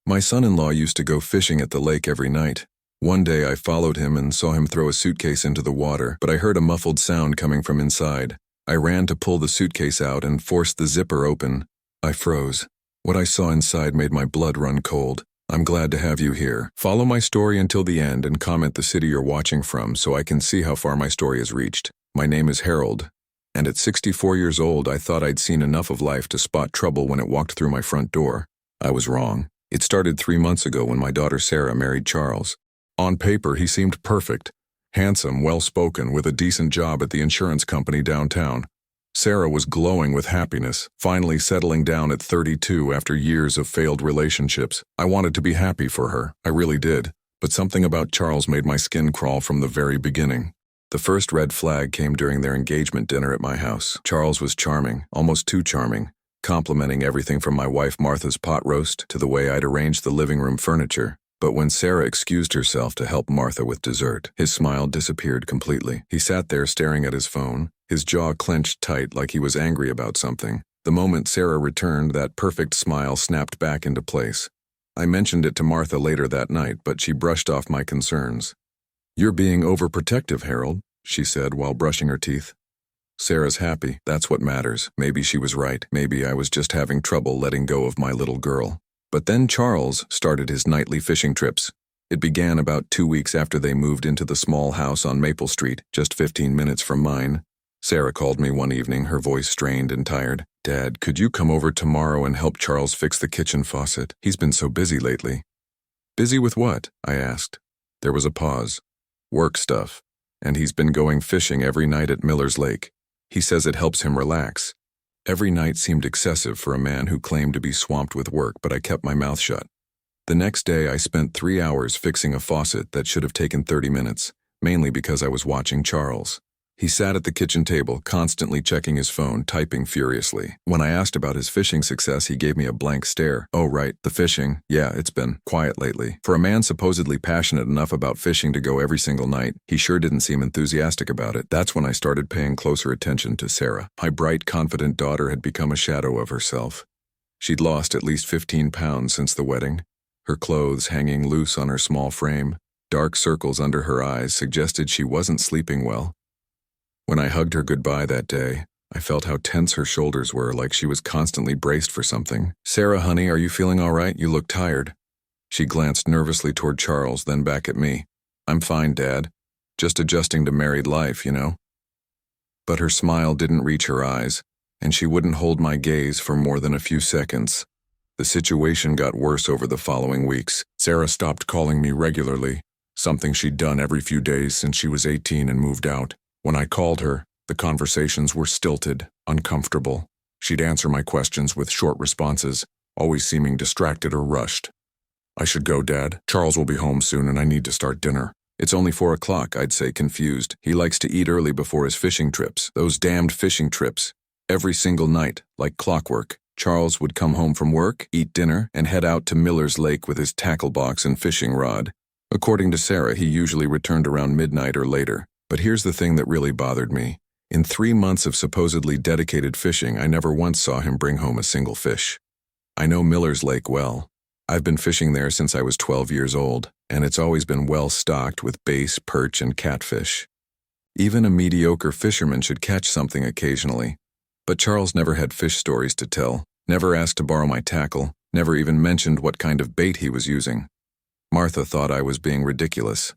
My son-in-law used to go fishing at the lake every night. One day I followed him and saw him throw a suitcase into the water, but I heard a muffled sound coming from inside. I ran to pull the suitcase out and forced the zipper open. I froze. What I saw inside made my blood run cold. I'm glad to have you here. Follow my story until the end and comment the city you're watching from so I can see how far my story has reached. My name is Harold, and at 64 years old I thought I'd seen enough of life to spot trouble when it walked through my front door. I was wrong. It started 3 months ago when my daughter Sarah married Charles. On paper, he seemed perfect. Handsome, well-spoken, with a decent job at the insurance company downtown. Sarah was glowing with happiness, finally settling down at 32 after years of failed relationships. I wanted to be happy for her, I really did, but something about Charles made my skin crawl from the very beginning. The first red flag came during their engagement dinner at my house. Charles was charming, almost too charming, complimenting everything from my wife Martha's pot roast to the way I'd arranged the living room furniture. But when Sarah excused herself to help Martha with dessert, his smile disappeared completely. He sat there staring at his phone, his jaw clenched tight like he was angry about something. The moment Sarah returned, that perfect smile snapped back into place. I mentioned it to Martha later that night, but she brushed off my concerns. "You're being overprotective, Harold," she said while brushing her teeth. "Sarah's happy, that's what matters." Maybe she was right. Maybe I was just having trouble letting go of my little girl. But then Charles started his nightly fishing trips. It began about 2 weeks after they moved into the small house on Maple Street, just 15 minutes from mine. Sarah called me one evening, her voice strained and tired. "Dad, could you come over tomorrow and help Charles fix the kitchen faucet? He's been so busy lately." "Busy with what?" I asked. There was a pause. "Work stuff. And he's been going fishing every night at Miller's Lake. He says it helps him relax." Every night seemed excessive for a man who claimed to be swamped with work, but I kept my mouth shut. The next day I spent 3 hours fixing a faucet that should have taken 30 minutes, mainly because I was watching Charles. He sat at the kitchen table, constantly checking his phone, typing furiously. When I asked about his fishing success, he gave me a blank stare. "Oh right, the fishing. Yeah, it's been quiet lately." For a man supposedly passionate enough about fishing to go every single night, he sure didn't seem enthusiastic about it. That's when I started paying closer attention to Sarah. My bright, confident daughter had become a shadow of herself. She'd lost at least 15 pounds since the wedding. Her clothes hanging loose on her small frame, dark circles under her eyes suggested she wasn't sleeping well. When I hugged her goodbye that day, I felt how tense her shoulders were, like she was constantly braced for something. "Sarah, honey, are you feeling all right? You look tired." She glanced nervously toward Charles, then back at me. "I'm fine, Dad. Just adjusting to married life, you know." But her smile didn't reach her eyes, and she wouldn't hold my gaze for more than a few seconds. The situation got worse over the following weeks. Sarah stopped calling me regularly, something she'd done every few days since she was 18 and moved out. When I called her, the conversations were stilted, uncomfortable. She'd answer my questions with short responses, always seeming distracted or rushed. "I should go, Dad. Charles will be home soon and I need to start dinner." "It's only 4 o'clock, I'd say, confused. He likes to eat early before his fishing trips. Those damned fishing trips. Every single night, like clockwork. Charles would come home from work, eat dinner, and head out to Miller's Lake with his tackle box and fishing rod. According to Sarah, he usually returned around midnight or later. But here's the thing that really bothered me. In 3 months of supposedly dedicated fishing, I never once saw him bring home a single fish. I know Miller's Lake well. I've been fishing there since I was 12 years old, and it's always been well stocked with bass, perch, and catfish. Even a mediocre fisherman should catch something occasionally. But Charles never had fish stories to tell, never asked to borrow my tackle, never even mentioned what kind of bait he was using. Martha thought I was being ridiculous.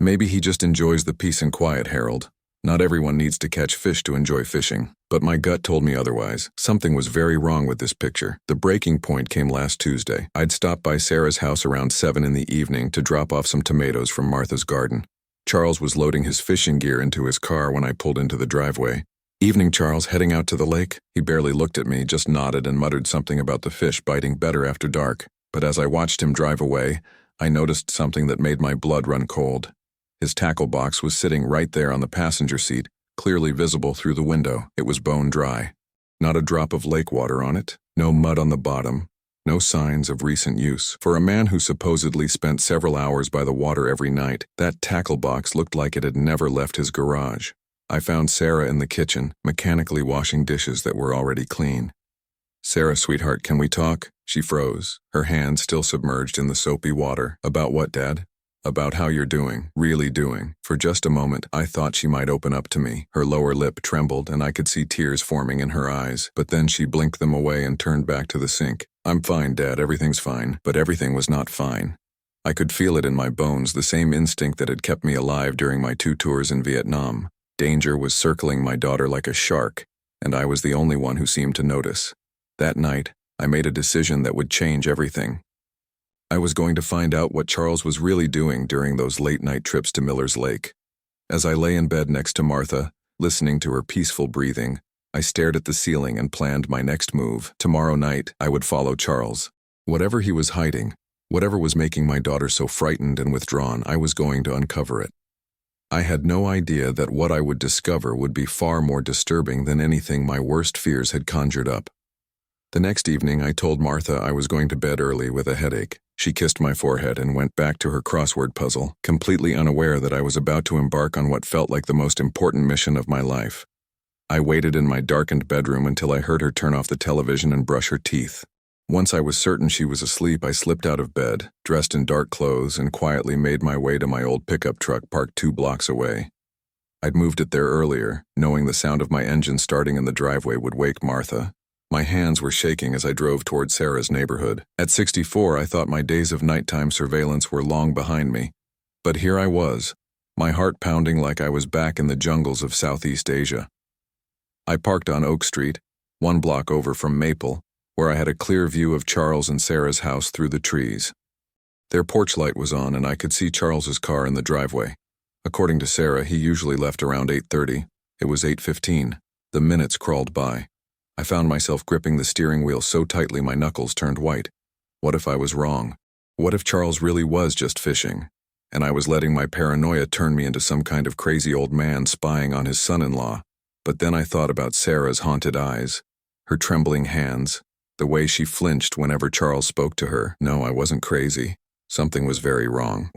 "Maybe he just enjoys the peace and quiet, Harold. Not everyone needs to catch fish to enjoy fishing." But my gut told me otherwise. Something was very wrong with this picture. The breaking point came last Tuesday. I'd stopped by Sarah's house around 7 in the evening to drop off some tomatoes from Martha's garden. Charles was loading his fishing gear into his car when I pulled into the driveway. "Evening, Charles, heading out to the lake?" He barely looked at me, just nodded and muttered something about the fish biting better after dark. But as I watched him drive away, I noticed something that made my blood run cold. His tackle box was sitting right there on the passenger seat, clearly visible through the window. It was bone dry. Not a drop of lake water on it, no mud on the bottom, no signs of recent use. For a man who supposedly spent several hours by the water every night, that tackle box looked like it had never left his garage. I found Sarah in the kitchen, mechanically washing dishes that were already clean. "Sarah, sweetheart, can we talk?" She froze, her hands still submerged in the soapy water. About what, Dad? About how you're doing, really doing. For just a moment, I thought she might open up to me. Her lower lip trembled, and I could see tears forming in her eyes. But then she blinked them away and turned back to the sink. I'm fine, Dad, everything's fine. But everything was not fine. I could feel it in my bones, the same instinct that had kept me alive during my 2 tours in Vietnam. Danger was circling my daughter like a shark, and I was the only one who seemed to notice. That night, I made a decision that would change everything. I was going to find out what Charles was really doing during those late-night trips to Miller's Lake. As I lay in bed next to Martha, listening to her peaceful breathing, I stared at the ceiling and planned my next move. Tomorrow night, I would follow Charles. Whatever he was hiding, whatever was making my daughter so frightened and withdrawn, I was going to uncover it. I had no idea that what I would discover would be far more disturbing than anything my worst fears had conjured up. The next evening, I told Martha I was going to bed early with a headache. She kissed my forehead and went back to her crossword puzzle, completely unaware that I was about to embark on what felt like the most important mission of my life. I waited in my darkened bedroom until I heard her turn off the television and brush her teeth. Once I was certain she was asleep, I slipped out of bed, dressed in dark clothes, and quietly made my way to my old pickup truck parked 2 blocks away. I'd moved it there earlier, knowing the sound of my engine starting in the driveway would wake Martha. My hands were shaking as I drove toward Sarah's neighborhood. At 64, I thought my days of nighttime surveillance were long behind me. But here I was, my heart pounding like I was back in the jungles of Southeast Asia. I parked on Oak Street, 1 block over from Maple, where I had a clear view of Charles and Sarah's house through the trees. Their porch light was on, and I could see Charles's car in the driveway. According to Sarah, he usually left around 8:30. It was 8:15. The minutes crawled by. I found myself gripping the steering wheel so tightly my knuckles turned white. What if I was wrong? What if Charles really was just fishing, and I was letting my paranoia turn me into some kind of crazy old man spying on his son-in-law? But then I thought about Sarah's haunted eyes, her trembling hands, the way she flinched whenever Charles spoke to her. No, I wasn't crazy. Something was very wrong.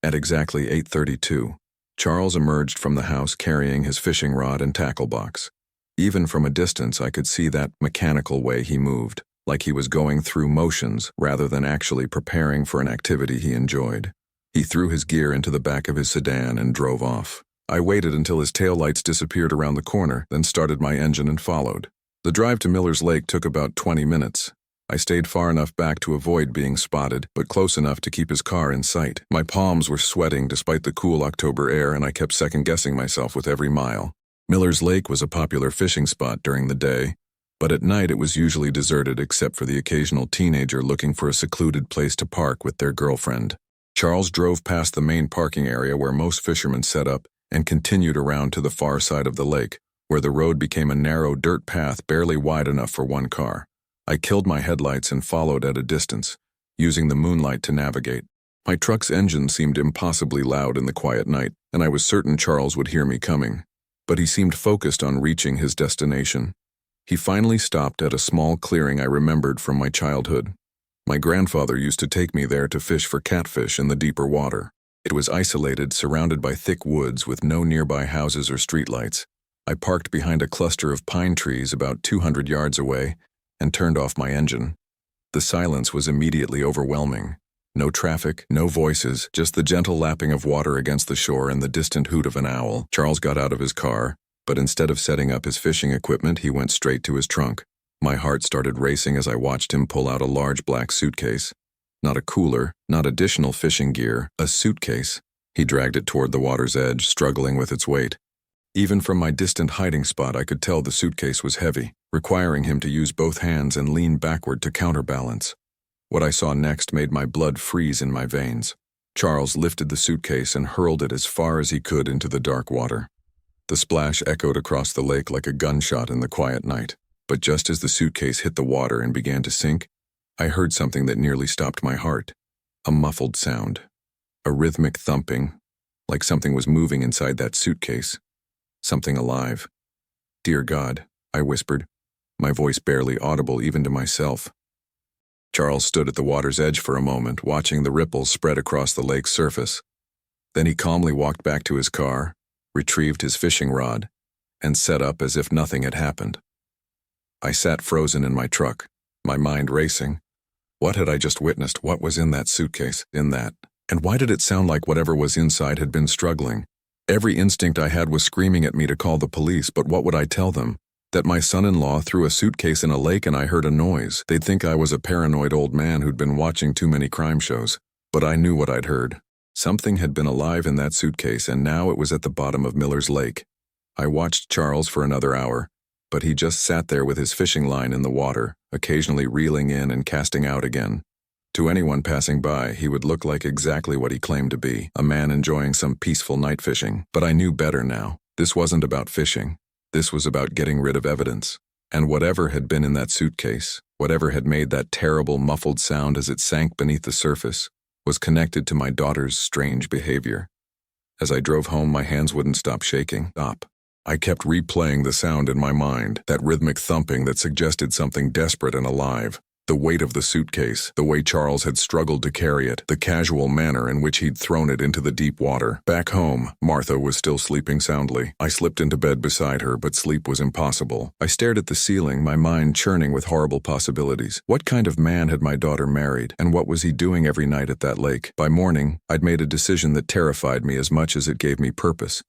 At exactly 8:32, Charles emerged from the house carrying his fishing rod and tackle box. Even from a distance, I could see that mechanical way he moved, like he was going through motions rather than actually preparing for an activity he enjoyed. He threw his gear into the back of his sedan and drove off. I waited until his taillights disappeared around the corner, then started my engine and followed. The drive to Miller's Lake took about 20 minutes. I stayed far enough back to avoid being spotted, but close enough to keep his car in sight. My palms were sweating despite the cool October air, and I kept second-guessing myself with every mile. Miller's Lake was a popular fishing spot during the day, but at night it was usually deserted except for the occasional teenager looking for a secluded place to park with their girlfriend. Charles drove past the main parking area where most fishermen set up and continued around to the far side of the lake, where the road became a narrow dirt path barely wide enough for 1 car. I killed my headlights and followed at a distance, using the moonlight to navigate. My truck's engine seemed impossibly loud in the quiet night, and I was certain Charles would hear me coming. But he seemed focused on reaching his destination. He finally stopped at a small clearing I remembered from my childhood. My grandfather used to take me there to fish for catfish in the deeper water. It was isolated, surrounded by thick woods with no nearby houses or streetlights. I parked behind a cluster of pine trees about 200 yards away and turned off my engine. The silence was immediately overwhelming. No traffic, no voices, just the gentle lapping of water against the shore and the distant hoot of an owl. Charles got out of his car, but instead of setting up his fishing equipment, he went straight to his trunk. My heart started racing as I watched him pull out a large black suitcase. Not a cooler, not additional fishing gear, a suitcase. He dragged it toward the water's edge, struggling with its weight. Even from my distant hiding spot, I could tell the suitcase was heavy, requiring him to use both hands and lean backward to counterbalance. What I saw next made my blood freeze in my veins. Charles lifted the suitcase and hurled it as far as he could into the dark water. The splash echoed across the lake like a gunshot in the quiet night. But just as the suitcase hit the water and began to sink, I heard something that nearly stopped my heart. A muffled sound. A rhythmic thumping, like something was moving inside that suitcase. Something alive. "Dear God," I whispered, my voice barely audible even to myself. Charles stood at the water's edge for a moment, watching the ripples spread across the lake's surface. Then he calmly walked back to his car, retrieved his fishing rod, and set up as if nothing had happened. I sat frozen in my truck, my mind racing, What had I just witnessed? What was in that suitcase? And why did it sound like whatever was inside had been struggling? Every instinct I had was screaming at me to call the police, but what would I tell them? That my son-in-law threw a suitcase in a lake and I heard a noise. They'd think I was a paranoid old man who'd been watching too many crime shows. But I knew what I'd heard. Something had been alive in that suitcase, and now it was at the bottom of Miller's Lake. I watched Charles for another hour, but he just sat there with his fishing line in the water, occasionally reeling in and casting out again. To anyone passing by, he would look like exactly what he claimed to be, a man enjoying some peaceful night fishing. But I knew better now. This wasn't about fishing. This was about getting rid of evidence. And whatever had been in that suitcase, whatever had made that terrible muffled sound as it sank beneath the surface, was connected to my daughter's strange behavior. As I drove home, my hands wouldn't stop shaking. I kept replaying the sound in my mind, that rhythmic thumping that suggested something desperate and alive. The weight of the suitcase, the way Charles had struggled to carry it, the casual manner in which he'd thrown it into the deep water. Back home, Martha was still sleeping soundly. I slipped into bed beside her, but sleep was impossible. I stared at the ceiling, my mind churning with horrible possibilities. What kind of man had my daughter married, and what was he doing every night at that lake? By morning, I'd made a decision that terrified me as much as it gave me purpose.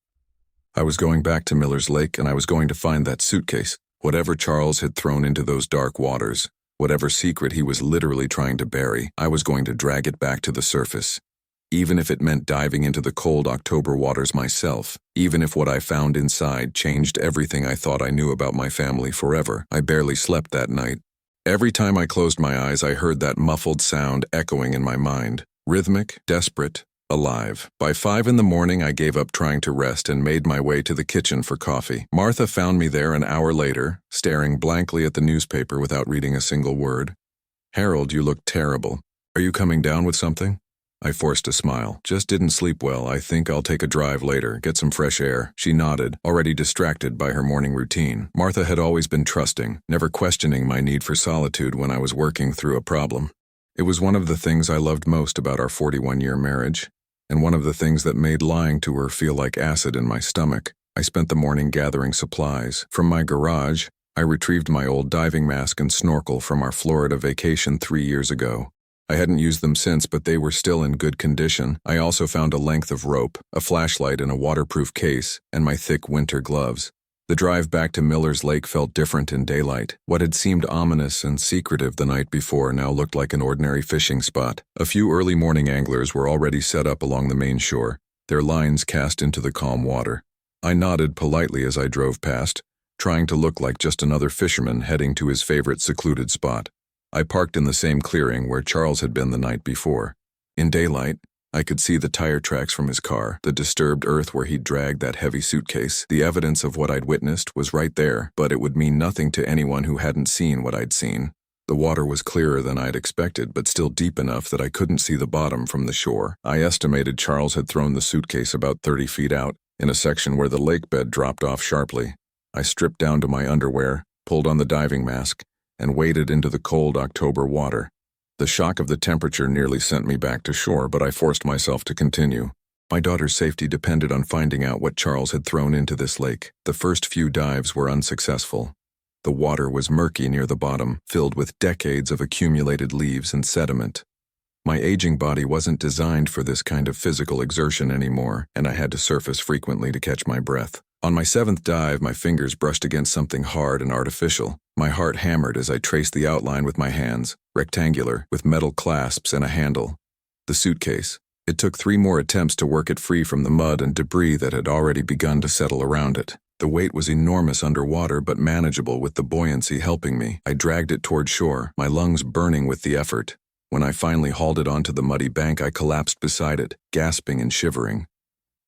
I was going back to Miller's Lake, and I was going to find that suitcase. Whatever Charles had thrown into those dark waters, whatever secret he was literally trying to bury, I was going to drag it back to the surface. Even if it meant diving into the cold October waters myself, even if what I found inside changed everything I thought I knew about my family forever. I barely slept that night. Every time I closed my eyes, I heard that muffled sound echoing in my mind. Rhythmic, desperate, alive. By 5 a.m, I gave up trying to rest and made my way to the kitchen for coffee. Martha found me there an hour later, staring blankly at the newspaper without reading a single word. "Harold, you look terrible. Are you coming down with something?" I forced a smile. "Just didn't sleep well. I think I'll take a drive later, get some fresh air." She nodded, already distracted by her morning routine. Martha had always been trusting, never questioning my need for solitude when I was working through a problem. It was one of the things I loved most about our 41-year marriage, and one of the things that made lying to her feel like acid in my stomach. I spent the morning gathering supplies. From my garage, I retrieved my old diving mask and snorkel from our Florida vacation 3 years ago. I hadn't used them since, but they were still in good condition. I also found a length of rope, a flashlight in a waterproof case, and my thick winter gloves. The drive back to Miller's Lake felt different in daylight. What had seemed ominous and secretive the night before now looked like an ordinary fishing spot. A few early morning anglers were already set up along the main shore, their lines cast into the calm water. I nodded politely as I drove past, trying to look like just another fisherman heading to his favorite secluded spot. I parked in the same clearing where Charles had been the night before. In daylight, I could see the tire tracks from his car, the disturbed earth where he'd dragged that heavy suitcase. The evidence of what I'd witnessed was right there, but it would mean nothing to anyone who hadn't seen what I'd seen. The water was clearer than I'd expected, but still deep enough that I couldn't see the bottom from the shore. I estimated Charles had thrown the suitcase about 30 feet out, in a section where the lake bed dropped off sharply. I stripped down to my underwear, pulled on the diving mask, and waded into the cold October water. The shock of the temperature nearly sent me back to shore, but I forced myself to continue. My daughter's safety depended on finding out what Charles had thrown into this lake. The first few dives were unsuccessful. The water was murky near the bottom, filled with decades of accumulated leaves and sediment. My aging body wasn't designed for this kind of physical exertion anymore, and I had to surface frequently to catch my breath. On my 7th dive, my fingers brushed against something hard and artificial. My heart hammered as I traced the outline with my hands, rectangular, with metal clasps and a handle. The suitcase. It took 3 more attempts to work it free from the mud and debris that had already begun to settle around it. The weight was enormous underwater, but manageable with the buoyancy helping me. I dragged it toward shore, my lungs burning with the effort. When I finally hauled it onto the muddy bank, I collapsed beside it, gasping and shivering.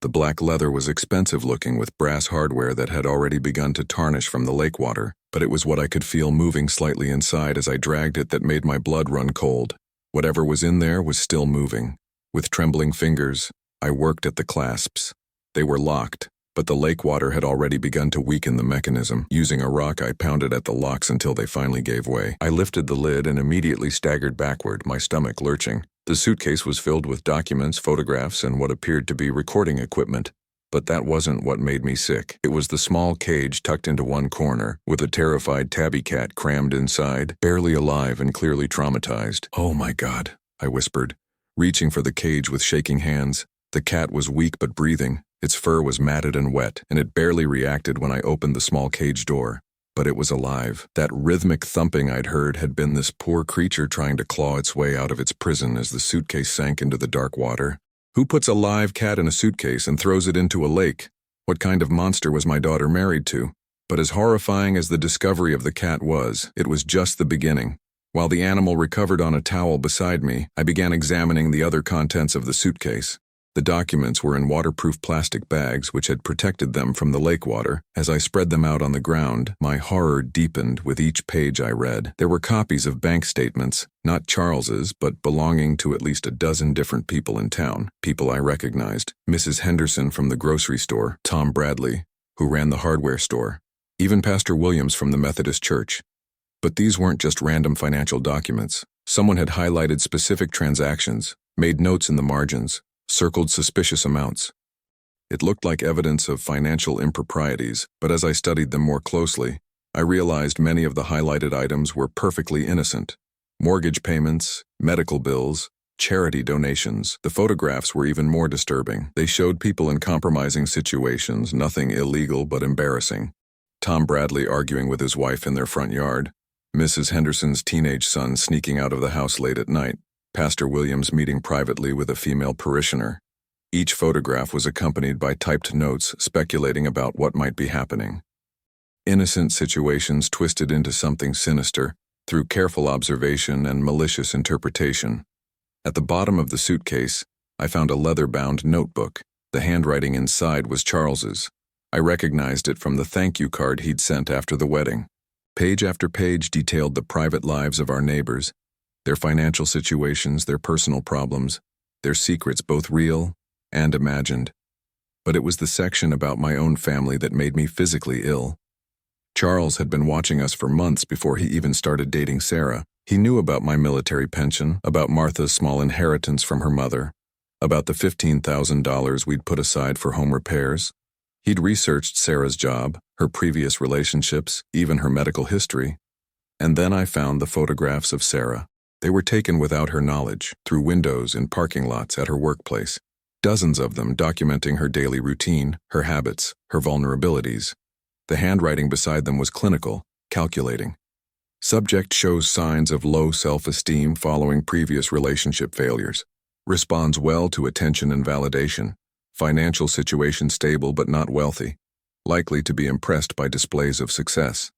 The black leather was expensive-looking with brass hardware that had already begun to tarnish from the lake water, but it was what I could feel moving slightly inside as I dragged it that made my blood run cold. Whatever was in there was still moving. With trembling fingers, I worked at the clasps. They were locked, but the lake water had already begun to weaken the mechanism. Using a rock, I pounded at the locks until they finally gave way. I lifted the lid and immediately staggered backward, my stomach lurching. The suitcase was filled with documents, photographs, and what appeared to be recording equipment, But that wasn't what made me sick. It was the small cage tucked into one corner, with a terrified tabby cat crammed inside, barely alive and clearly traumatized. "Oh my God," I whispered, reaching for the cage with shaking hands. The cat was weak but breathing. Its fur was matted and wet, and it barely reacted when I opened the small cage door. But it was alive. That rhythmic thumping I'd heard had been this poor creature trying to claw its way out of its prison as the suitcase sank into the dark water. Who puts a live cat in a suitcase and throws it into a lake? What kind of monster was my daughter married to? But as horrifying as the discovery of the cat was, it was just the beginning. While the animal recovered on a towel beside me, I began examining the other contents of the suitcase. The documents were in waterproof plastic bags which had protected them from the lake water. As I spread them out on the ground, my horror deepened with each page I read. There were copies of bank statements, not Charles's, but belonging to at least a dozen different people in town, people I recognized. Mrs. Henderson from the grocery store, Tom Bradley, who ran the hardware store, even Pastor Williams from the Methodist Church. But these weren't just random financial documents. Someone had highlighted specific transactions, made notes in the margins, circled suspicious amounts. It looked like evidence of financial improprieties, but as I studied them more closely, I realized many of the highlighted items were perfectly innocent. Mortgage payments, medical bills, charity donations. The photographs were even more disturbing. They showed people in compromising situations, nothing illegal but embarrassing. Tom Bradley arguing with his wife in their front yard, Mrs. Henderson's teenage son sneaking out of the house late at night, Pastor Williams meeting privately with a female parishioner. Each photograph was accompanied by typed notes speculating about what might be happening. Innocent situations twisted into something sinister through careful observation and malicious interpretation. At the bottom of the suitcase, I found a leather-bound notebook. The handwriting inside was Charles's. I recognized it from the thank you card he'd sent after the wedding. Page after page detailed the private lives of our neighbors, their financial situations, their personal problems, their secrets, both real and imagined. But it was the section about my own family that made me physically ill. Charles had been watching us for months before he even started dating Sarah. He knew about my military pension, about Martha's small inheritance from her mother, about the $15,000 we'd put aside for home repairs. He'd researched Sarah's job, her previous relationships, even her medical history. And then I found the photographs of Sarah. They were taken without her knowledge, through windows in parking lots at her workplace. Dozens of them documenting her daily routine, her habits, her vulnerabilities. The handwriting beside them was clinical, calculating. Subject shows signs of low self-esteem following previous relationship failures. Responds well to attention and validation. Financial situation stable but not wealthy. Likely to be impressed by displays of success.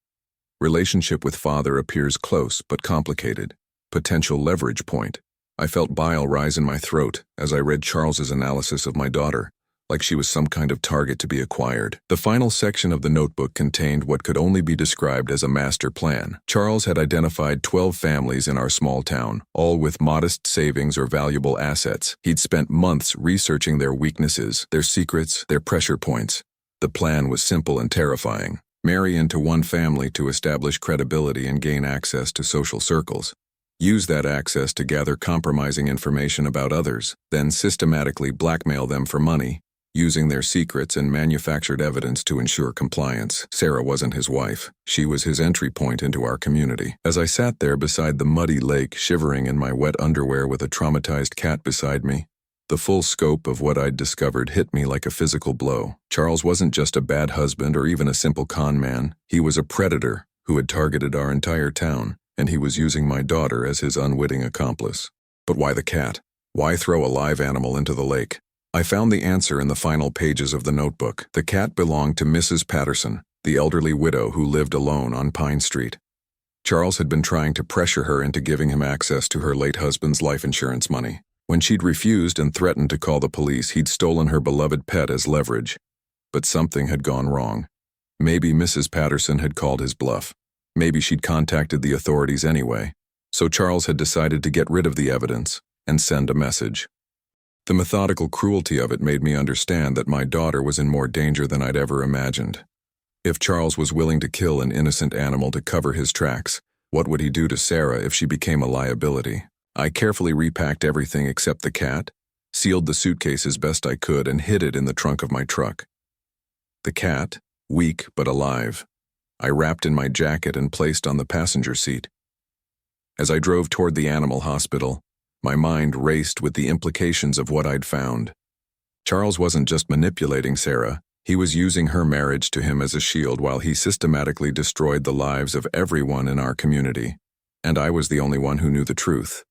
Relationship with father appears close but complicated. Potential leverage point. I felt bile rise in my throat as I read Charles's analysis of my daughter, like she was some kind of target to be acquired. The final section of the notebook contained what could only be described as a master plan. Charles had identified 12 families in our small town, all with modest savings or valuable assets. He'd spent months researching their weaknesses, their secrets, their pressure points. The plan was simple and terrifying. Marry into one family to establish credibility and gain access to social circles. Use that access to gather compromising information about others, then systematically blackmail them for money, using their secrets and manufactured evidence to ensure compliance. Sarah wasn't his wife. She was his entry point into our community. As I sat there beside the muddy lake, shivering in my wet underwear with a traumatized cat beside me, the full scope of what I'd discovered hit me like a physical blow. Charles wasn't just a bad husband or even a simple con man. He was a predator who had targeted our entire town, and he was using my daughter as his unwitting accomplice. But why the cat? Why throw a live animal into the lake? I found the answer in the final pages of the notebook. The cat belonged to Mrs. Patterson, the elderly widow who lived alone on Pine Street. Charles had been trying to pressure her into giving him access to her late husband's life insurance money. When she'd refused and threatened to call the police, he'd stolen her beloved pet as leverage. But something had gone wrong. Maybe Mrs. Patterson had called his bluff. Maybe she'd contacted the authorities anyway. So Charles had decided to get rid of the evidence and send a message. The methodical cruelty of it made me understand that my daughter was in more danger than I'd ever imagined. If Charles was willing to kill an innocent animal to cover his tracks, what would he do to Sarah if she became a liability? I carefully repacked everything except the cat, sealed the suitcase as best I could, and hid it in the trunk of my truck. The cat, weak but alive, I wrapped in my jacket and placed on the passenger seat. As I drove toward the animal hospital, my mind raced with the implications of what I'd found. Charles wasn't just manipulating Sarah, he was using her marriage to him as a shield while he systematically destroyed the lives of everyone in our community. And I was the only one who knew the truth.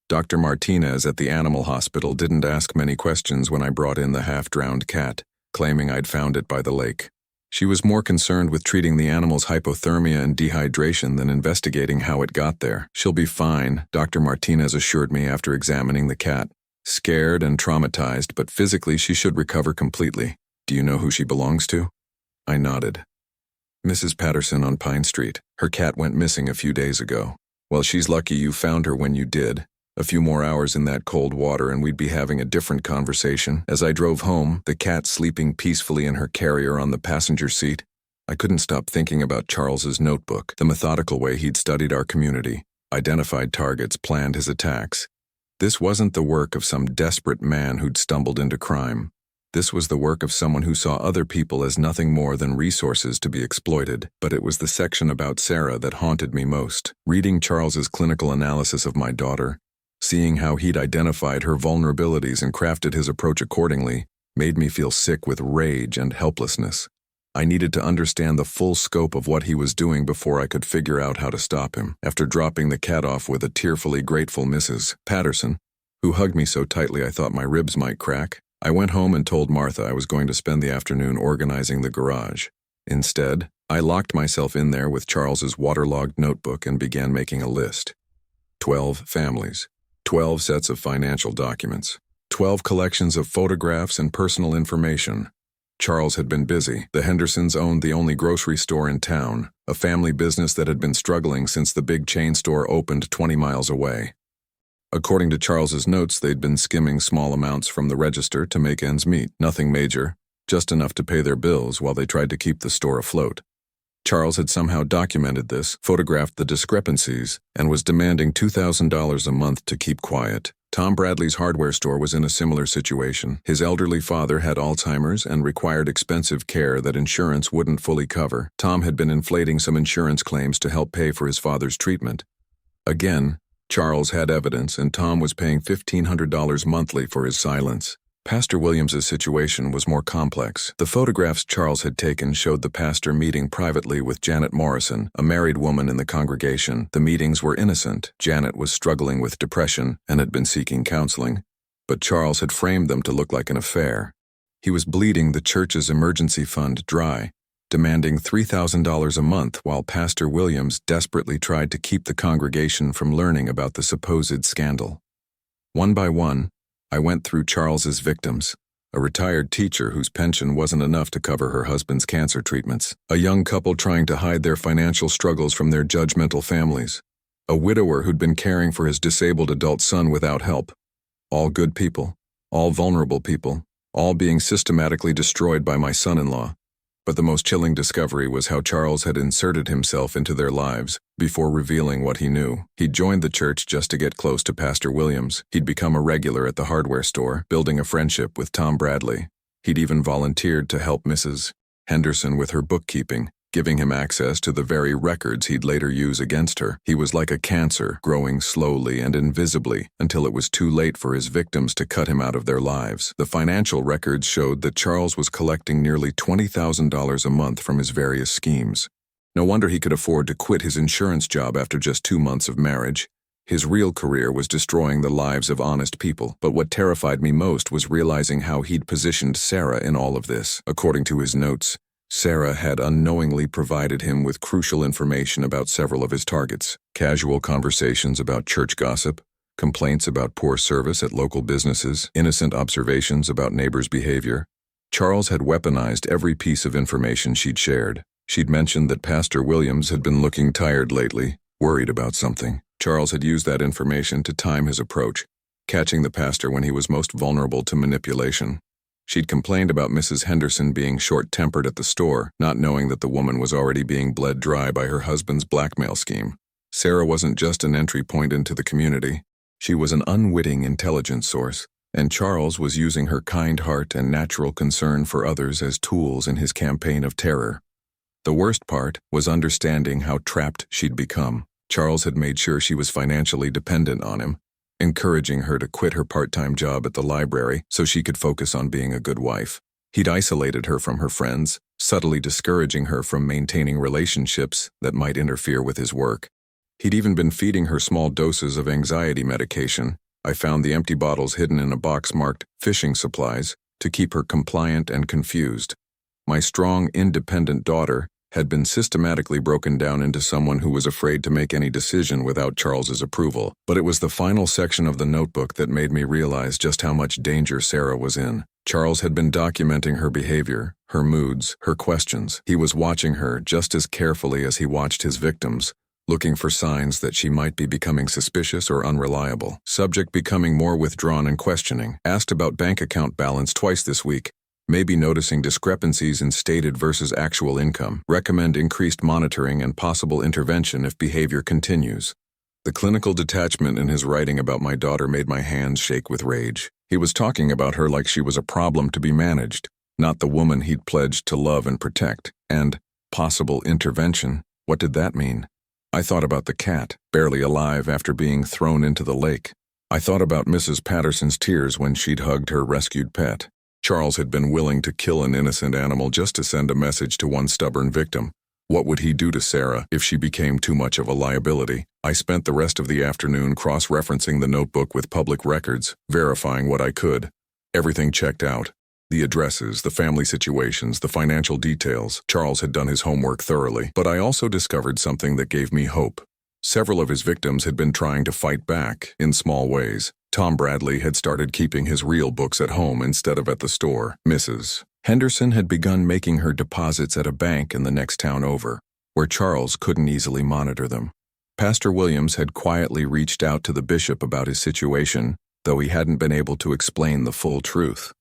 Dr. Martinez at the animal hospital didn't ask many questions when I brought in the half-drowned cat, claiming I'd found it by the lake. She was more concerned with treating the animal's hypothermia and dehydration than investigating how it got there. "She'll be fine," Dr. Martinez assured me after examining the cat. "Scared and traumatized, but physically she should recover completely. Do you know who she belongs to?" I nodded. "Mrs. Patterson on Pine Street. Her cat went missing a few days ago. Well, she's lucky you found her when you did. A few more hours in that cold water and we'd be having a different conversation." As I drove home, the cat sleeping peacefully in her carrier on the passenger seat, I couldn't stop thinking about Charles's notebook, the methodical way he'd studied our community, identified targets, planned his attacks. This wasn't the work of some desperate man who'd stumbled into crime. This was the work of someone who saw other people as nothing more than resources to be exploited. But it was the section about Sarah that haunted me most. Reading Charles's clinical analysis of my daughter, seeing how he'd identified her vulnerabilities and crafted his approach accordingly, made me feel sick with rage and helplessness. I needed to understand the full scope of what he was doing before I could figure out how to stop him. After dropping the cat off with a tearfully grateful Mrs. Patterson, who hugged me so tightly I thought my ribs might crack, I went home and told Martha I was going to spend the afternoon organizing the garage. Instead, I locked myself in there with Charles's waterlogged notebook and began making a list. 12 families. 12 sets of financial documents, 12 collections of photographs and personal information. Charles had been busy. The Hendersons owned the only grocery store in town, a family business that had been struggling since the big chain store opened 20 miles away. According to Charles's notes, they'd been skimming small amounts from the register to make ends meet. Nothing major, just enough to pay their bills while they tried to keep the store afloat. Charles had somehow documented this, photographed the discrepancies, and was demanding $2,000 a month to keep quiet. Tom Bradley's hardware store was in a similar situation. His elderly father had Alzheimer's and required expensive care that insurance wouldn't fully cover. Tom had been inflating some insurance claims to help pay for his father's treatment. Again, Charles had evidence, and Tom was paying $1,500 monthly for his silence. Pastor Williams's situation was more complex. The photographs Charles had taken showed the pastor meeting privately with Janet Morrison, a married woman in the congregation. The meetings were innocent. Janet was struggling with depression and had been seeking counseling, but Charles had framed them to look like an affair. He was bleeding the church's emergency fund dry, demanding $3,000 a month while Pastor Williams desperately tried to keep the congregation from learning about the supposed scandal. One by one, I went through Charles's victims: a retired teacher whose pension wasn't enough to cover her husband's cancer treatments, a young couple trying to hide their financial struggles from their judgmental families, a widower who'd been caring for his disabled adult son without help. All good people, all vulnerable people, all being systematically destroyed by my son-in-law. But the most chilling discovery was how Charles had inserted himself into their lives before revealing what he knew. He'd joined the church just to get close to Pastor Williams. He'd become a regular at the hardware store, building a friendship with Tom Bradley. He'd even volunteered to help Mrs. Henderson with her bookkeeping, giving him access to the very records he'd later use against her. He was like a cancer, growing slowly and invisibly until it was too late for his victims to cut him out of their lives. The financial records showed that Charles was collecting nearly $20,000 a month from his various schemes. No wonder he could afford to quit his insurance job after just 2 months of marriage. His real career was destroying the lives of honest people. But what terrified me most was realizing how he'd positioned Sarah in all of this. According to his notes, Sarah had unknowingly provided him with crucial information about several of his targets: casual conversations about church gossip, complaints about poor service at local businesses, innocent observations about neighbors' behavior. Charles had weaponized every piece of information she'd shared. She'd mentioned that Pastor Williams had been looking tired lately, worried about something. Charles had used that information to time his approach, catching the pastor when he was most vulnerable to manipulation. She'd complained about Mrs. Henderson being short-tempered at the store, not knowing that the woman was already being bled dry by her husband's blackmail scheme. Sarah wasn't just an entry point into the community. She was an unwitting intelligence source, and Charles was using her kind heart and natural concern for others as tools in his campaign of terror. The worst part was understanding how trapped she'd become. Charles had made sure she was financially dependent on him, encouraging her to quit her part-time job at the library so she could focus on being a good wife. He'd isolated her from her friends, subtly discouraging her from maintaining relationships that might interfere with his work. He'd even been feeding her small doses of anxiety medication. I found the empty bottles hidden in a box marked fishing supplies to keep her compliant and confused. My strong, independent daughter had been systematically broken down into someone who was afraid to make any decision without Charles's approval. But it was the final section of the notebook that made me realize just how much danger Sarah was in. Charles had been documenting her behavior, her moods, her questions. He was watching her just as carefully as he watched his victims, looking for signs that she might be becoming suspicious or unreliable. Subject becoming more withdrawn and questioning. Asked about bank account balance twice this week. Maybe noticing discrepancies in stated versus actual income. Recommend increased monitoring and possible intervention if behavior continues. The clinical detachment in his writing about my daughter made my hands shake with rage. He was talking about her like she was a problem to be managed, not the woman he'd pledged to love and protect. And possible intervention, what did that mean? I thought about the cat, barely alive after being thrown into the lake. I thought about Mrs. Patterson's tears when she'd hugged her rescued pet. Charles had been willing to kill an innocent animal just to send a message to one stubborn victim. What would he do to Sarah if she became too much of a liability? I spent the rest of the afternoon cross-referencing the notebook with public records, verifying what I could. Everything checked out. The addresses, the family situations, the financial details. Charles had done his homework thoroughly, but I also discovered something that gave me hope. Several of his victims had been trying to fight back, in small ways. Tom Bradley had started keeping his real books at home instead of at the store. Mrs. Henderson had begun making her deposits at a bank in the next town over, where Charles couldn't easily monitor them. Pastor Williams had quietly reached out to the bishop about his situation, though he hadn't been able to explain the full truth.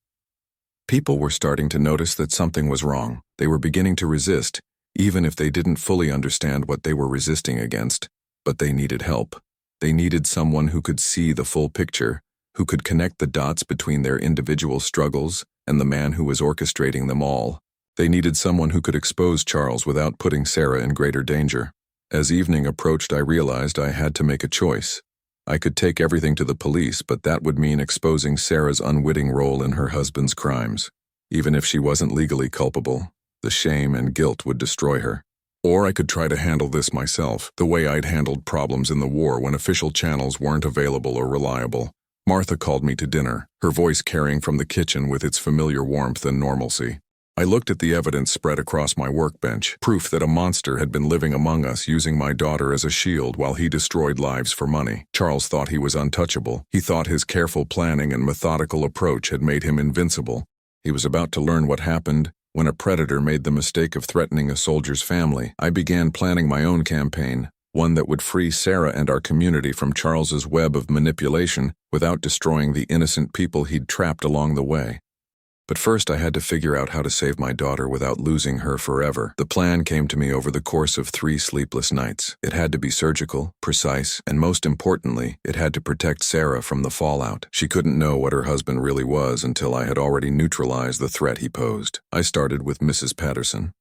People were starting to notice that something was wrong. They were beginning to resist, even if they didn't fully understand what they were resisting against, but they needed help. They needed someone who could see the full picture, who could connect the dots between their individual struggles and the man who was orchestrating them all. They needed someone who could expose Charles without putting Sarah in greater danger. As evening approached, I realized I had to make a choice. I could take everything to the police, but that would mean exposing Sarah's unwitting role in her husband's crimes. Even if she wasn't legally culpable, the shame and guilt would destroy her. Or I could try to handle this myself, the way I'd handled problems in the war when official channels weren't available or reliable. Martha called me to dinner, her voice carrying from the kitchen with its familiar warmth and normalcy. I looked at the evidence spread across my workbench, proof that a monster had been living among us using my daughter as a shield while he destroyed lives for money. Charles thought he was untouchable. He thought his careful planning and methodical approach had made him invincible. He was about to learn what happened when a predator made the mistake of threatening a soldier's family. I began planning my own campaign, one that would free Sarah and our community from Charles's web of manipulation without destroying the innocent people he'd trapped along the way. But first I had to figure out how to save my daughter without losing her forever. The plan came to me over the course of 3 sleepless nights. It had to be surgical, precise, and most importantly, it had to protect Sarah from the fallout. She couldn't know what her husband really was until I had already neutralized the threat he posed. I started with Mrs. Patterson.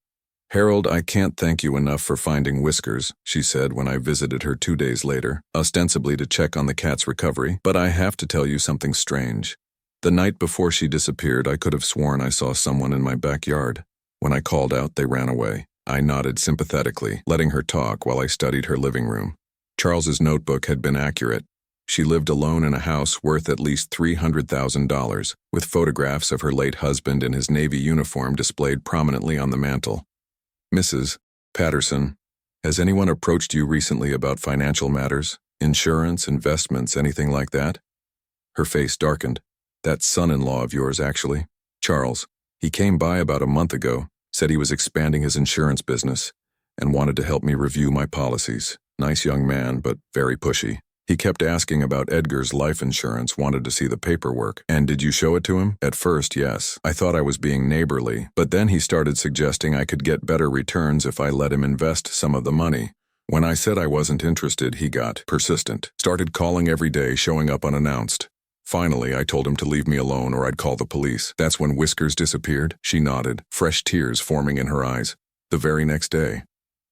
"Harold, I can't thank you enough for finding Whiskers," she said when I visited her 2 days later, ostensibly to check on the cat's recovery, "but I have to tell you something strange. The night before she disappeared, I could have sworn I saw someone in my backyard. When I called out, they ran away." I nodded sympathetically, letting her talk while I studied her living room. Charles's notebook had been accurate. She lived alone in a house worth at least $300,000, with photographs of her late husband in his Navy uniform displayed prominently on the mantel. "Mrs. Patterson, has anyone approached you recently about financial matters? Insurance, investments, anything like that?" Her face darkened. "That son-in-law of yours, actually. Charles. He came by about a month ago, said he was expanding his insurance business, and wanted to help me review my policies. Nice young man, but very pushy. He kept asking about Edgar's life insurance, wanted to see the paperwork. And did you show it to him?" "At first, yes. I thought I was being neighborly, but then he started suggesting I could get better returns if I let him invest some of the money. When I said I wasn't interested, he got persistent. Started calling every day, showing up unannounced. Finally, I told him to leave me alone or I'd call the police. That's when Whiskers disappeared. She nodded, fresh tears forming in her eyes. The very next day.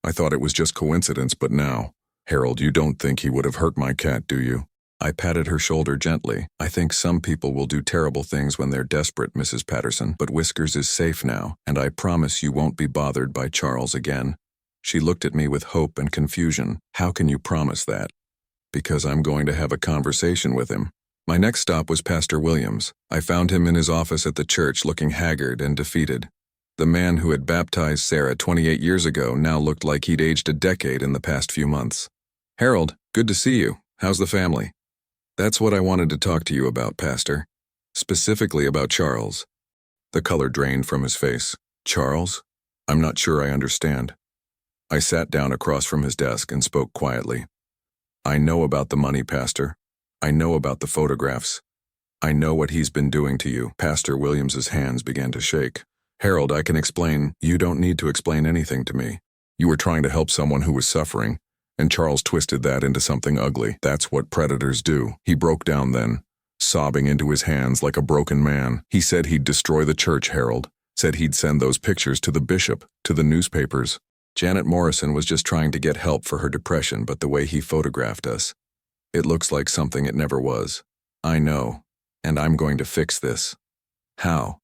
I thought it was just coincidence, but now. Harold, you don't think he would have hurt my cat, do you? I patted her shoulder gently. I think some people will do terrible things when they're desperate, Mrs. Patterson, but Whiskers is safe now, and I promise you won't be bothered by Charles again. She looked at me with hope and confusion. How can you promise that? Because I'm going to have a conversation with him. My next stop was Pastor Williams. I found him in his office at the church looking haggard and defeated. The man who had baptized Sarah 28 years ago now looked like he'd aged a decade in the past few months. Harold, good to see you. How's the family? That's what I wanted to talk to you about, Pastor. Specifically about Charles. The color drained from his face. Charles? I'm not sure I understand. I sat down across from his desk and spoke quietly. I know about the money, Pastor. I know about the photographs. I know what he's been doing to you. Pastor Williams's hands began to shake. Harold, I can explain. You don't need to explain anything to me. You were trying to help someone who was suffering, and Charles twisted that into something ugly. That's what predators do. He broke down then, sobbing into his hands like a broken man. He said he'd destroy the church, Harold. Said he'd send those pictures to the bishop, to the newspapers. Janet Morrison was just trying to get help for her depression, but the way he photographed us, it looks like something it never was. I know, and I'm going to fix this. How?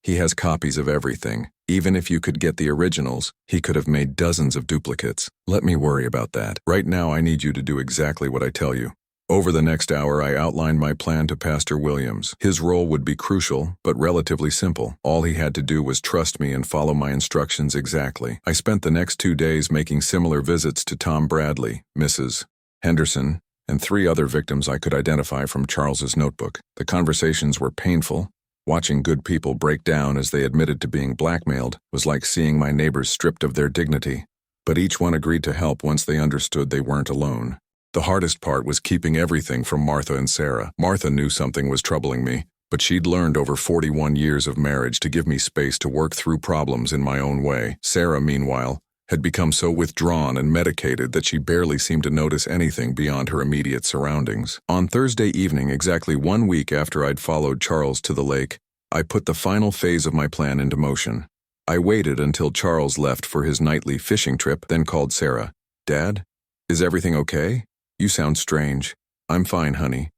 He has copies of everything. Even if you could get the originals, he could have made dozens of duplicates. Let me worry about that. Right now, I need you to do exactly what I tell you. Over the next hour, I outlined my plan to Pastor Williams. His role would be crucial, but relatively simple. All he had to do was trust me and follow my instructions exactly. I spent the next 2 days making similar visits to Tom Bradley, Mrs. Henderson, and 3 other victims I could identify from Charles's notebook. The conversations were painful. Watching good people break down as they admitted to being blackmailed was like seeing my neighbors stripped of their dignity. But each one agreed to help once they understood they weren't alone. The hardest part was keeping everything from Martha and Sarah. Martha knew something was troubling me, but she'd learned over 41 years of marriage to give me space to work through problems in my own way. Sarah, meanwhile, had become so withdrawn and medicated that she barely seemed to notice anything beyond her immediate surroundings. On Thursday evening, exactly 1 week after I'd followed Charles to the lake, I put the final phase of my plan into motion. I waited until Charles left for his nightly fishing trip, then called Sarah. Dad, is everything okay? You sound strange. I'm fine, honey.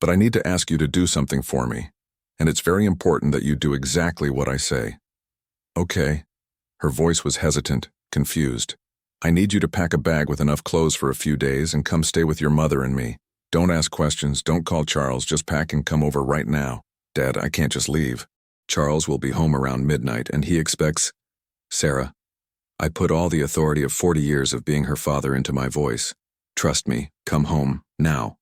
But I need to ask you to do something for me. And it's very important that you do exactly what I say. Okay. Her voice was hesitant, confused. I need you to pack a bag with enough clothes for a few days and come stay with your mother and me. Don't ask questions, don't call Charles, just pack and come over right now. Dad, I can't just leave. Charles will be home around midnight and he expects... Sarah. I put all the authority of 40 years of being her father into my voice. Trust me, come home, now.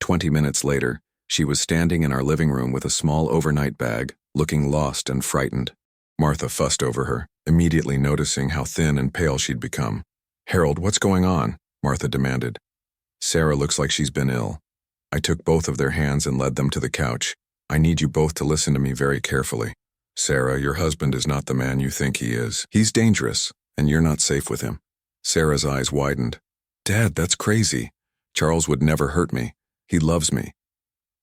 20 minutes later, she was standing in our living room with a small overnight bag, looking lost and frightened. Martha fussed over her, immediately noticing how thin and pale she'd become. Harold, what's going on? Martha demanded. Sarah looks like she's been ill. I took both of their hands and led them to the couch. I need you both to listen to me very carefully. Sarah, your husband is not the man you think he is. He's dangerous, and you're not safe with him. Sarah's eyes widened. Dad, that's crazy. Charles would never hurt me. He loves me.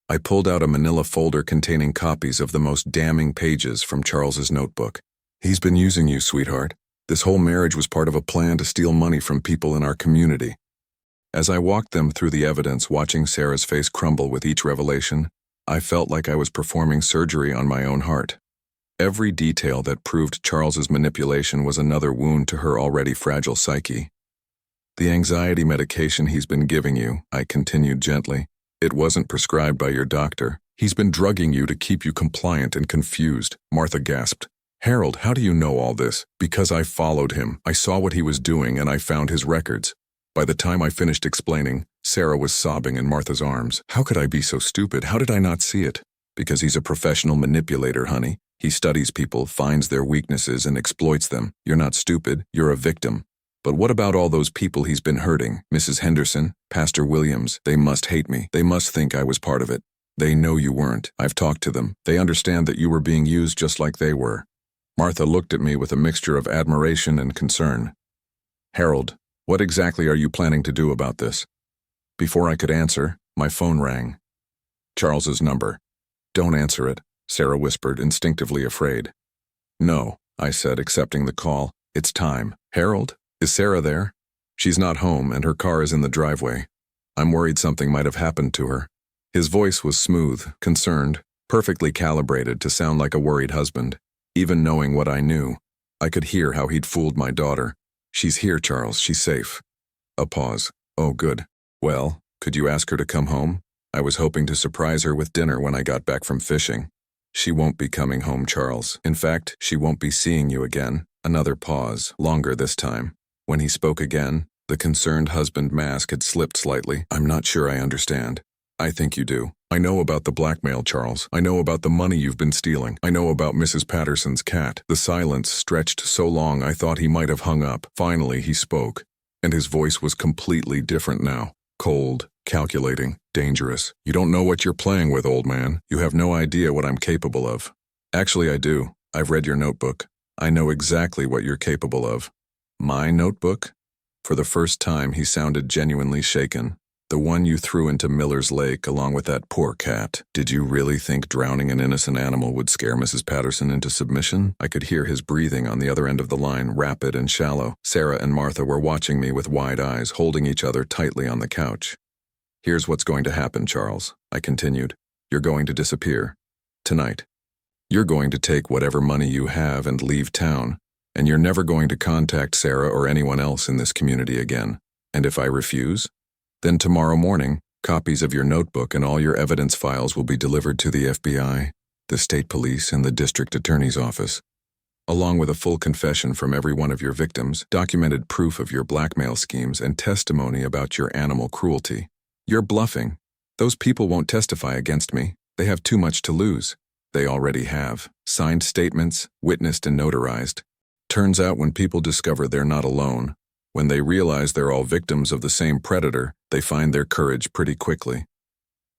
I pulled out a manila folder containing copies of the most damning pages from Charles's notebook. He's been using you, sweetheart. This whole marriage was part of a plan to steal money from people in our community. As I walked them through the evidence, watching Sarah's face crumble with each revelation, I felt like I was performing surgery on my own heart. Every detail that proved Charles's manipulation was another wound to her already fragile psyche. The anxiety medication he's been giving you, I continued gently, it wasn't prescribed by your doctor. He's been drugging you to keep you compliant and confused. Martha gasped. Harold, how do you know all this? Because I followed him. I saw what he was doing and I found his records. By the time I finished explaining, Sarah was sobbing in Martha's arms. How could I be so stupid? How did I not see it? Because he's a professional manipulator, honey. He studies people, finds their weaknesses, and exploits them. You're not stupid. You're a victim. But what about all those people he's been hurting? Mrs. Henderson, Pastor Williams, they must hate me. They must think I was part of it. They know you weren't. I've talked to them. They understand that you were being used just like they were. Martha looked at me with a mixture of admiration and concern. Harold, what exactly are you planning to do about this? Before I could answer, my phone rang. Charles's number. Don't answer it, Sarah whispered, instinctively afraid. No, I said, accepting the call. It's time. Harold? Is Sarah there? She's not home, and her car is in the driveway. I'm worried something might have happened to her. His voice was smooth, concerned, perfectly calibrated to sound like a worried husband. Even knowing what I knew, I could hear how he'd fooled my daughter. She's here, Charles. She's safe. A pause. Oh, good. Well, could you ask her to come home? I was hoping to surprise her with dinner when I got back from fishing. She won't be coming home, Charles. In fact, she won't be seeing you again. Another pause, longer this time. When he spoke again, the concerned husband mask had slipped slightly. I'm not sure I understand. I think you do. I know about the blackmail, Charles. I know about the money you've been stealing. I know about Mrs. Patterson's cat. The silence stretched so long I thought he might have hung up. Finally, he spoke, and his voice was completely different now. Cold, calculating, dangerous. You don't know what you're playing with, old man. You have no idea what I'm capable of. Actually, I do. I've read your notebook. I know exactly what you're capable of. My notebook? For the first time, he sounded genuinely shaken. The one you threw into Miller's Lake along with that poor cat. Did you really think drowning an innocent animal would scare Mrs. Patterson into submission? I could hear his breathing on the other end of the line, rapid and shallow. Sarah and Martha were watching me with wide eyes, holding each other tightly on the couch. Here's what's going to happen, Charles, I continued. You're going to disappear. Tonight. You're going to take whatever money you have and leave town, and you're never going to contact Sarah or anyone else in this community again. And if I refuse? Then tomorrow morning, copies of your notebook and all your evidence files will be delivered to the FBI, the state police, and the district attorney's office, along with a full confession from every one of your victims, documented proof of your blackmail schemes, and testimony about your animal cruelty. You're bluffing. Those people won't testify against me. They have too much to lose. They already have. Signed statements, witnessed and notarized. Turns out when people discover they're not alone, when they realize they're all victims of the same predator, they find their courage pretty quickly.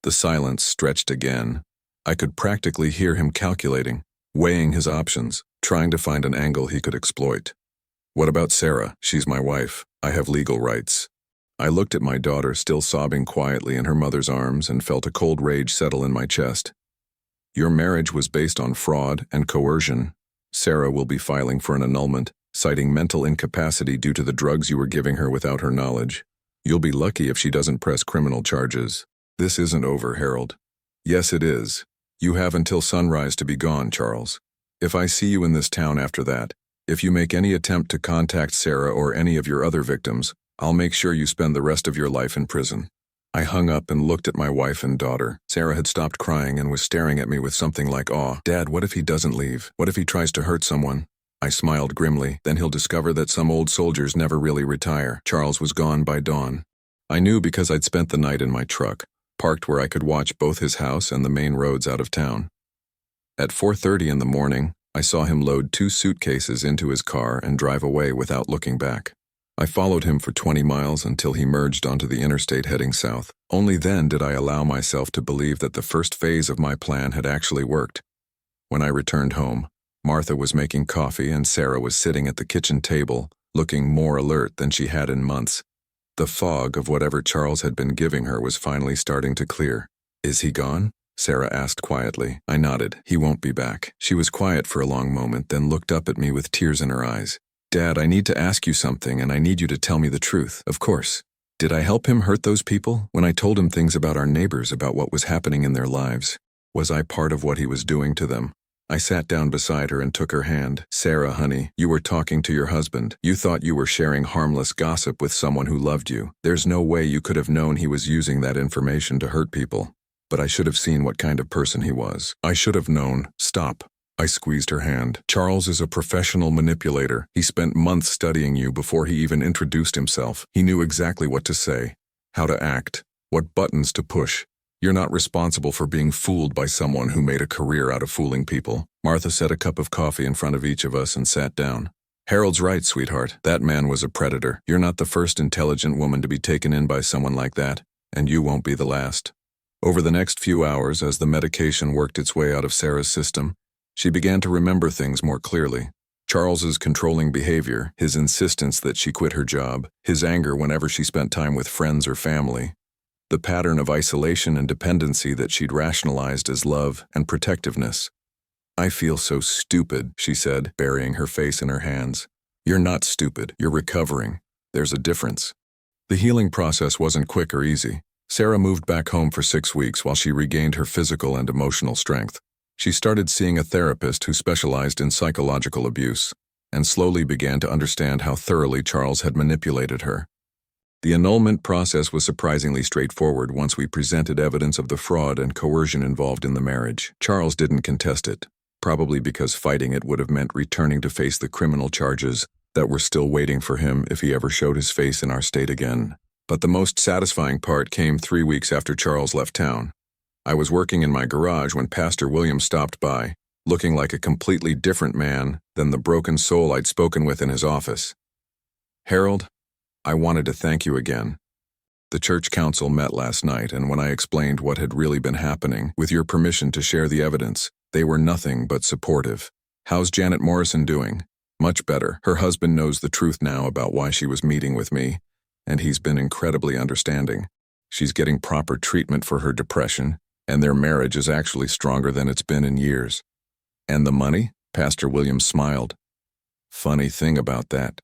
The silence stretched again. I could practically hear him calculating, weighing his options, trying to find an angle he could exploit. What about Sarah? She's my wife. I have legal rights. I looked at my daughter, still sobbing quietly in her mother's arms, and felt a cold rage settle in my chest. Your marriage was based on fraud and coercion. Sarah will be filing for an annulment, citing mental incapacity due to the drugs you were giving her without her knowledge. You'll be lucky if she doesn't press criminal charges. This isn't over, Harold. Yes, it is. You have until sunrise to be gone, Charles. If I see you in this town after that, if you make any attempt to contact Sarah or any of your other victims, I'll make sure you spend the rest of your life in prison. I hung up and looked at my wife and daughter. Sarah had stopped crying and was staring at me with something like awe. Dad, what if he doesn't leave? What if he tries to hurt someone? I smiled grimly. Then he'll discover that some old soldiers never really retire. Charles was gone by dawn. I knew because I'd spent the night in my truck, parked where I could watch both his house and the main roads out of town. At 4:30 in the morning, I saw him load 2 suitcases into his car and drive away without looking back. I followed him for 20 miles until he merged onto the interstate heading south. Only then did I allow myself to believe that the first phase of my plan had actually worked. When I returned home, Martha was making coffee and Sarah was sitting at the kitchen table, looking more alert than she had in months. The fog of whatever Charles had been giving her was finally starting to clear. Is he gone? Sarah asked quietly. I nodded. He won't be back. She was quiet for a long moment, then looked up at me with tears in her eyes. Dad, I need to ask you something, and I need you to tell me the truth. Of course. Did I help him hurt those people? When I told him things about our neighbors, about what was happening in their lives, was I part of what he was doing to them? I sat down beside her and took her hand. Sarah, honey, you were talking to your husband. You thought you were sharing harmless gossip with someone who loved you. There's no way you could have known he was using that information to hurt people. But I should have seen what kind of person he was. I should have known. Stop. I squeezed her hand. Charles is a professional manipulator. He spent months studying you before he even introduced himself. He knew exactly what to say, how to act, what buttons to push. You're not responsible for being fooled by someone who made a career out of fooling people. Martha set a cup of coffee in front of each of us and sat down. Harold's right, sweetheart. That man was a predator. You're not the first intelligent woman to be taken in by someone like that, and you won't be the last. Over the next few hours, as the medication worked its way out of Sarah's system, she began to remember things more clearly. Charles's controlling behavior, his insistence that she quit her job, his anger whenever she spent time with friends or family. the pattern of isolation and dependency that she'd rationalized as love and protectiveness. "I feel so stupid," she said, burying her face in her hands. "You're not stupid, you're recovering. There's a difference." The healing process wasn't quick or easy. Sarah moved back home for 6 weeks while she regained her physical and emotional strength. She started seeing a therapist who specialized in psychological abuse, and slowly began to understand how thoroughly Charles had manipulated her. The annulment process was surprisingly straightforward once we presented evidence of the fraud and coercion involved in the marriage. Charles didn't contest it, probably because fighting it would have meant returning to face the criminal charges that were still waiting for him if he ever showed his face in our state again. But the most satisfying part came 3 weeks after Charles left town. I was working in my garage when Pastor Williams stopped by, looking like a completely different man than the broken soul I'd spoken with in his office. "Harold, I wanted to thank you again. The church council met last night, and when I explained what had really been happening, with your permission to share the evidence, they were nothing but supportive. How's Janet Morrison doing?" "Much better. Her husband knows the truth now about why she was meeting with me, and he's been incredibly understanding. She's getting proper treatment for her depression, and their marriage is actually stronger than it's been in years." "And the money?" Pastor Williams smiled. "Funny thing about that.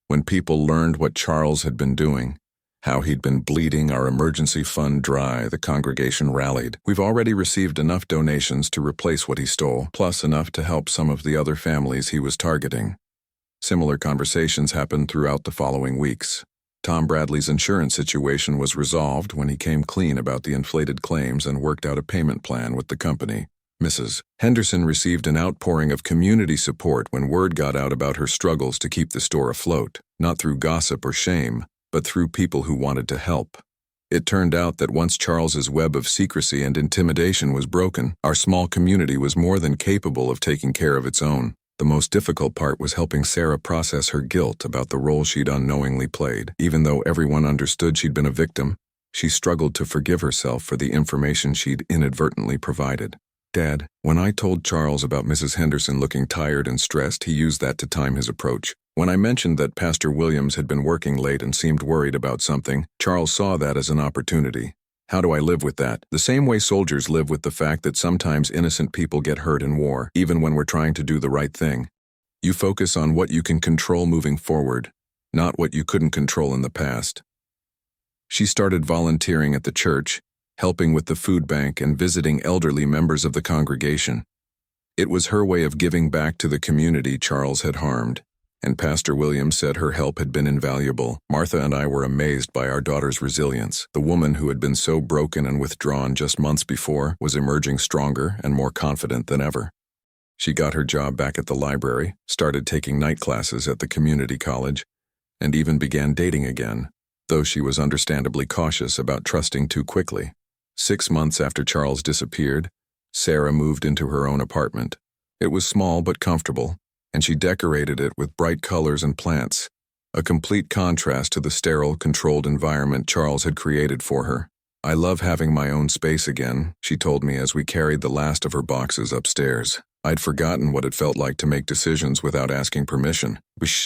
When people learned what Charles had been doing, how he'd been bleeding our emergency fund dry, the congregation rallied. We've already received enough donations to replace what he stole, plus enough to help some of the other families he was targeting." Similar conversations happened throughout the following weeks. Tom Bradley's insurance situation was resolved when he came clean about the inflated claims and worked out a payment plan with the company. Mrs. Henderson received an outpouring of community support when word got out about her struggles to keep the store afloat, not through gossip or shame, but through people who wanted to help. It turned out that once Charles's web of secrecy and intimidation was broken, our small community was more than capable of taking care of its own. The most difficult part was helping Sarah process her guilt about the role she'd unknowingly played. Even though everyone understood she'd been a victim, she struggled to forgive herself for the information she'd inadvertently provided. "Dad, when I told Charles about Mrs. Henderson looking tired and stressed, he used that to time his approach. When I mentioned that Pastor Williams had been working late and seemed worried about something, Charles saw that as an opportunity. How do I live with that? The same way soldiers live with the fact that sometimes innocent people get hurt in war, even when we're trying to do the right thing. You focus on what you can control moving forward, not what you couldn't control in the past." She started volunteering at the church, helping with the food bank and visiting elderly members of the congregation. It was her way of giving back to the community Charles had harmed, and Pastor Williams said her help had been invaluable. Martha and I were amazed by our daughter's resilience. The woman who had been so broken and withdrawn just months before was emerging stronger and more confident than ever. She got her job back at the library, started taking night classes at the community college, and even began dating again, though she was understandably cautious about trusting too quickly. 6 months after Charles disappeared, Sarah moved into her own apartment. It was small but comfortable, and she decorated it with bright colors and plants, a complete contrast to the sterile, controlled environment Charles had created for her. "I love having my own space again," she told me as we carried the last of her boxes upstairs. I'd forgotten what it felt like to make decisions without asking permission.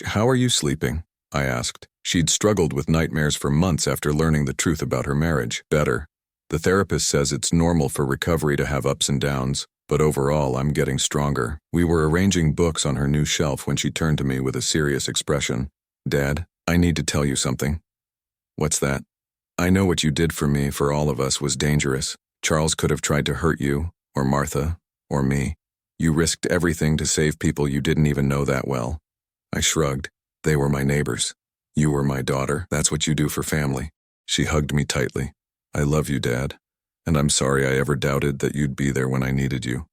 "How are you sleeping?" I asked. She'd struggled with nightmares for months after learning the truth about her marriage. "Better. The therapist says it's normal for recovery to have ups and downs, but overall I'm getting stronger." We were arranging books on her new shelf when she turned to me with a serious expression. "Dad, I need to tell you something." "What's that?" "I know what you did for me, for all of us, was dangerous. Charles could have tried to hurt you, or Martha, or me. You risked everything to save people you didn't even know that well." I shrugged. "They were my neighbors. You were my daughter. That's what you do for family." She hugged me tightly. "I love you, Dad, and I'm sorry I ever doubted that you'd be there when I needed you.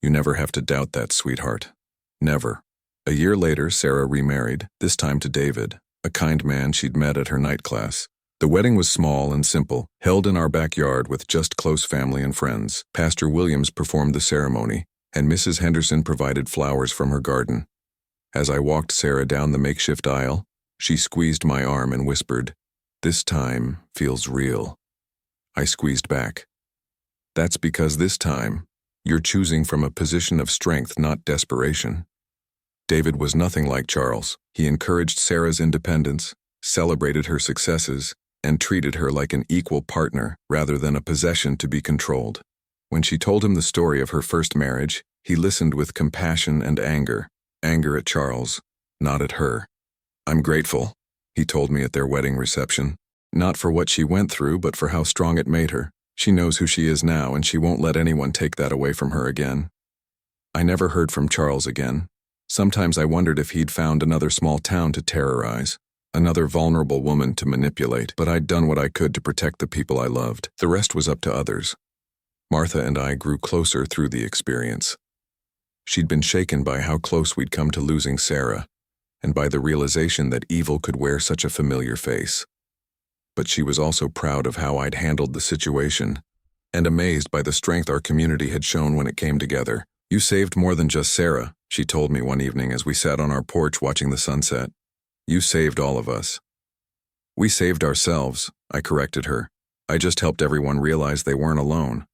You never have to doubt that, sweetheart. Never." A year later, Sarah remarried, this time to David, a kind man she'd met at her night class. The wedding was small and simple, held in our backyard with just close family and friends. Pastor Williams performed the ceremony, and Mrs. Henderson provided flowers from her garden. As I walked Sarah down the makeshift aisle, she squeezed my arm and whispered, "This time feels real." I squeezed back. "That's because this time, you're choosing from a position of strength, not desperation." David was nothing like Charles. He encouraged Sarah's independence, celebrated her successes, and treated her like an equal partner rather than a possession to be controlled. When she told him the story of her first marriage, he listened with compassion and anger. Anger at Charles, not at her. "I'm grateful," he told me at their wedding reception. "Not for what she went through, but for how strong it made her. She knows who she is now, and she won't let anyone take that away from her again." I never heard from Charles again. Sometimes I wondered if he'd found another small town to terrorize, another vulnerable woman to manipulate, but I'd done what I could to protect the people I loved. The rest was up to others. Martha and I grew closer through the experience. She'd been shaken by how close we'd come to losing Sarah, and by the realization that evil could wear such a familiar face. But she was also proud of how I'd handled the situation, and amazed by the strength our community had shown when it came together. "You saved more than just Sarah," she told me one evening as we sat on our porch watching the sunset. "You saved all of us." "We saved ourselves," I corrected her. "I just helped everyone realize they weren't alone."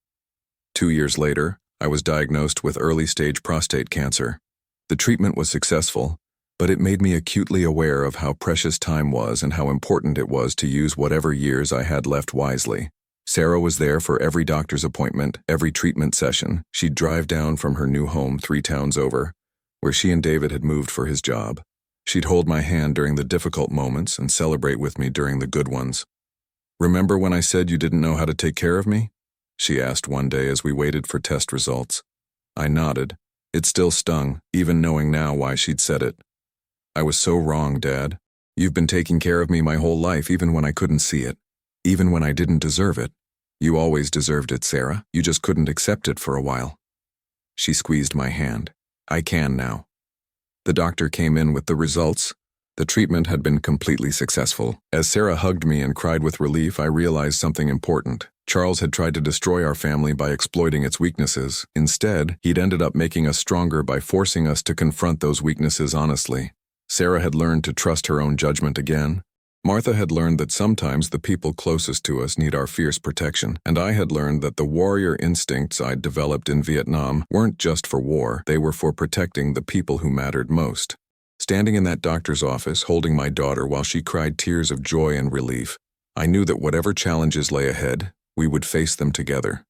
2 years later, I was diagnosed with early-stage prostate cancer. The treatment was successful, but it made me acutely aware of how precious time was and how important it was to use whatever years I had left wisely. Sarah was there for every doctor's appointment, every treatment session. She'd drive down from her new home 3 towns over, where she and David had moved for his job. She'd hold my hand during the difficult moments and celebrate with me during the good ones. "Remember when I said you didn't know how to take care of me?" she asked one day as we waited for test results. I nodded. It still stung, even knowing now why she'd said it. "I was so wrong, Dad. You've been taking care of me my whole life, even when I couldn't see it. Even when I didn't deserve it. You always deserved it, Sarah. You just couldn't accept it for a while." She squeezed my hand. "I can now." The doctor came in with the results. The treatment had been completely successful. As Sarah hugged me and cried with relief, I realized something important. Charles had tried to destroy our family by exploiting its weaknesses. Instead, he'd ended up making us stronger by forcing us to confront those weaknesses honestly. Sarah had learned to trust her own judgment again. Martha had learned that sometimes the people closest to us need our fierce protection, and I had learned that the warrior instincts I'd developed in Vietnam weren't just for war, they were for protecting the people who mattered most. Standing in that doctor's office, holding my daughter while she cried tears of joy and relief, I knew that whatever challenges lay ahead, we would face them together.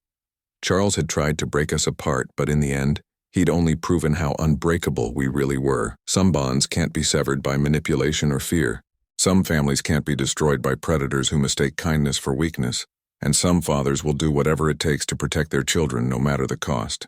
Charles had tried to break us apart, but in the end, he'd only proven how unbreakable we really were. Some bonds can't be severed by manipulation or fear. Some families can't be destroyed by predators who mistake kindness for weakness, and some fathers will do whatever it takes to protect their children no matter the cost.